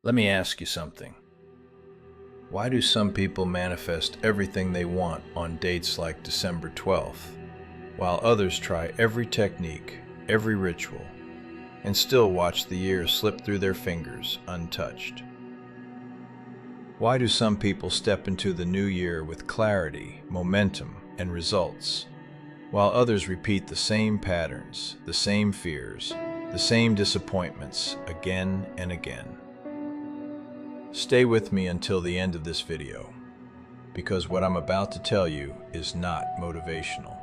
Let me ask you something. Why do some people manifest everything they want on dates like December 12th, while others try every technique, every ritual, and still watch the years slip through their fingers untouched? Why do some people step into the new year with clarity, momentum, and results, while others repeat the same patterns, the same fears, the same disappointments again and again? Stay with me until the end of this video, because what I'm about to tell you is not motivational.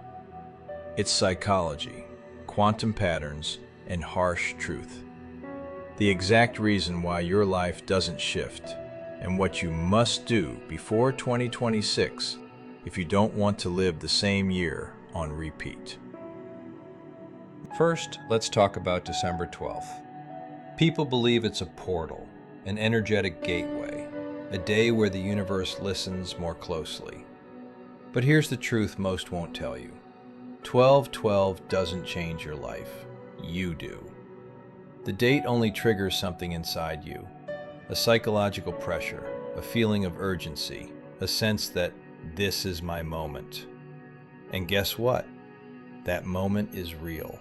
It's psychology, quantum patterns, and harsh truth. The exact reason why your life doesn't shift, and what you must do before 2026 if you don't want to live the same year on repeat. First, let's talk about December 12th. People believe it's a portal, an energetic gateway, a day where the universe listens more closely. But here's the truth most won't tell you. 12/12 doesn't change your life. You do. The date only triggers something inside you, a psychological pressure, a feeling of urgency, a sense that this is my moment. And guess what? That moment is real.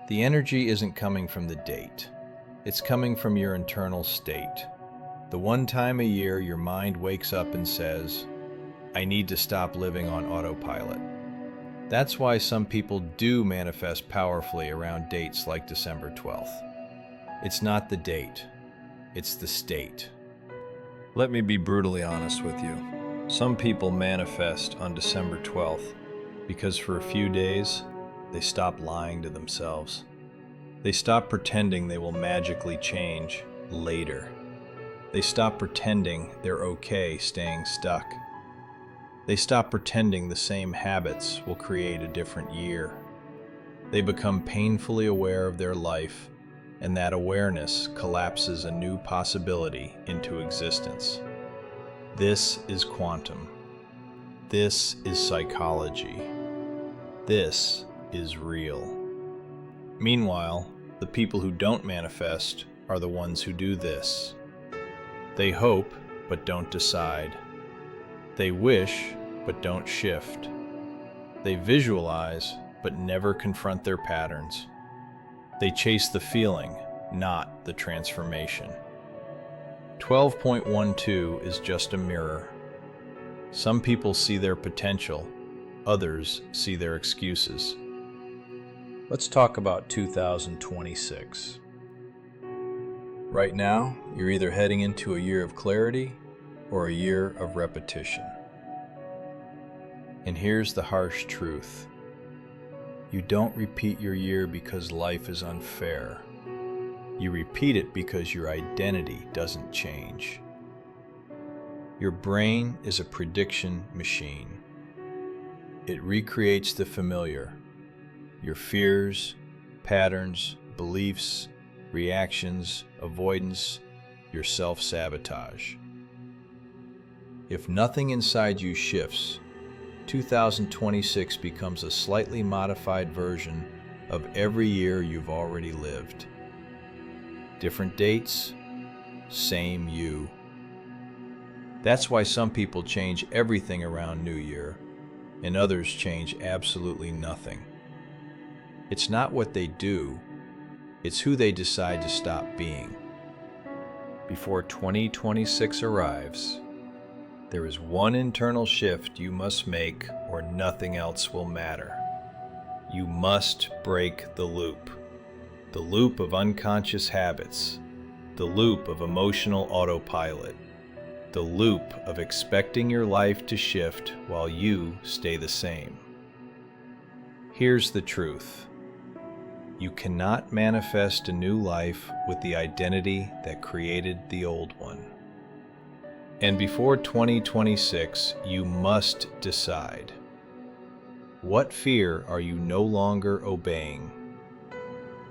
The energy isn't coming from the date. It's coming from your internal state. The one time a year your mind wakes up and says, I need to stop living on autopilot. That's why some people do manifest powerfully around dates like December 12th. It's not the date, it's the state. Let me be brutally honest with you. Some people manifest on December 12th because for a few days, they stop lying to themselves. They stop pretending they will magically change later. They stop pretending they're okay staying stuck. They stop pretending the same habits will create a different year. They become painfully aware of their life, and that awareness collapses a new possibility into existence. This is quantum. This is psychology. This is real. Meanwhile, the people who don't manifest are the ones who do this. They hope, but don't decide. They wish, but don't shift. They visualize, but never confront their patterns. They chase the feeling, not the transformation. 12.12 is just a mirror. Some people see their potential, others see their excuses. Let's talk about 2026. Right now, you're either heading into a year of clarity or a year of repetition. And here's the harsh truth. You don't repeat your year because life is unfair. You repeat it because your identity doesn't change. Your brain is a prediction machine. It recreates the familiar. Your fears, patterns, beliefs, reactions, avoidance, your self-sabotage. If nothing inside you shifts, 2026 becomes a slightly modified version of every year you've already lived. Different dates, same you. That's why some people change everything around New Year, and others change absolutely nothing. It's not what they do, it's who they decide to stop being. Before 2026 arrives, there is one internal shift you must make or nothing else will matter. You must break the loop of unconscious habits, the loop of emotional autopilot, the loop of expecting your life to shift while you stay the same. Here's the truth. You cannot manifest a new life with the identity that created the old one. And before 2026, you must decide. What fear are you no longer obeying?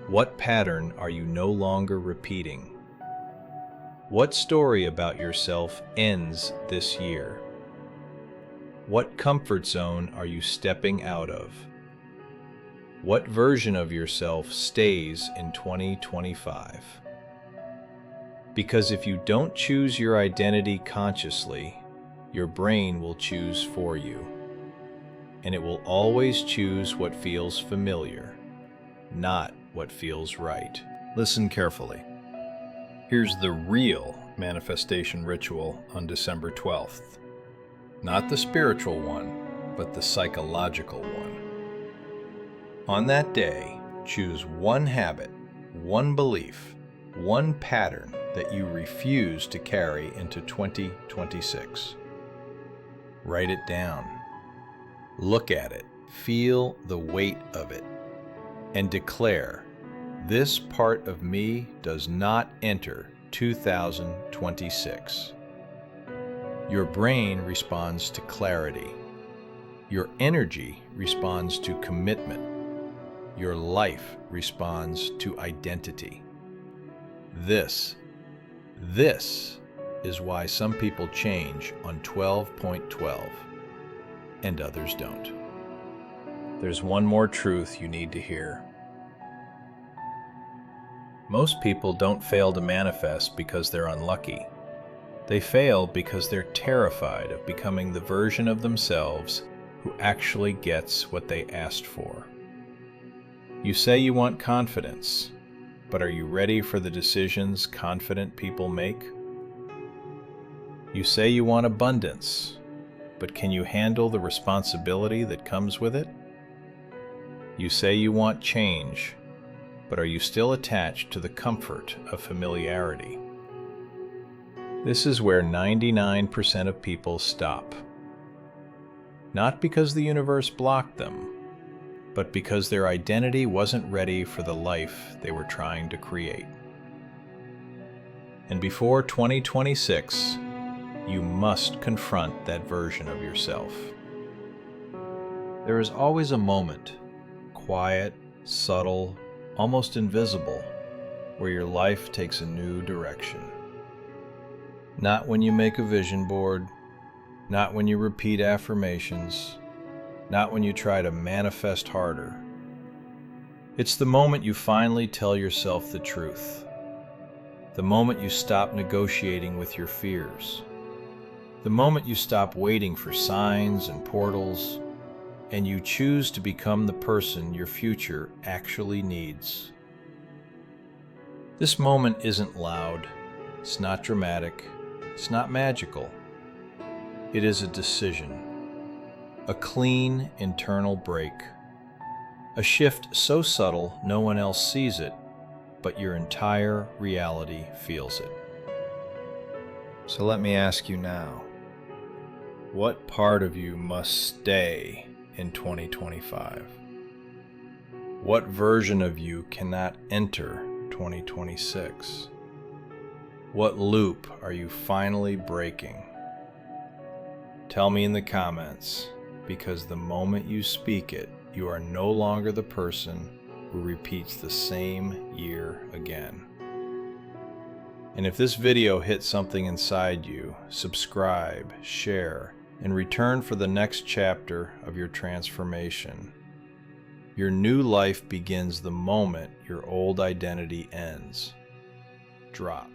What pattern are you no longer repeating? What story about yourself ends this year? What comfort zone are you stepping out of? What version of yourself stays in 2025? Because if you don't choose your identity consciously, your brain will choose for you. And it will always choose what feels familiar, not what feels right. Listen carefully. Here's the real manifestation ritual on December 12th. Not the spiritual one, but the psychological one. On that day, choose one habit, one belief, one pattern that you refuse to carry into 2026. Write it down. Look at it, feel the weight of it, and declare, this part of me does not enter 2026. Your brain responds to clarity. Your energy responds to commitment. Your life responds to identity. This is why some people change on 12.12 and others don't. There's one more truth you need to hear. Most people don't fail to manifest because they're unlucky. They fail because they're terrified of becoming the version of themselves who actually gets what they asked for. You say you want confidence, but are you ready for the decisions confident people make? You say you want abundance, but can you handle the responsibility that comes with it? You say you want change, but are you still attached to the comfort of familiarity? This is where 99% of people stop. Not because the universe blocked them, but because their identity wasn't ready for the life they were trying to create. And before 2026, you must confront that version of yourself. There is always a moment, quiet, subtle, almost invisible, where your life takes a new direction. Not when you make a vision board, not when you repeat affirmations, not when you try to manifest harder. It's the moment you finally tell yourself the truth. The moment you stop negotiating with your fears. The moment you stop waiting for signs and portals, and you choose to become the person your future actually needs. This moment isn't loud, it's not dramatic, it's not magical. It is a decision. A clean internal break. A shift so subtle no one else sees it, but your entire reality feels it. So let me ask you now, what part of you must stay in 2025? What version of you cannot enter 2026? What loop are you finally breaking? Tell me in the comments, because the moment you speak it, you are no longer the person who repeats the same year again. And if this video hit something inside you, subscribe, share, and return for the next chapter of your transformation. Your new life begins the moment your old identity ends. Drop.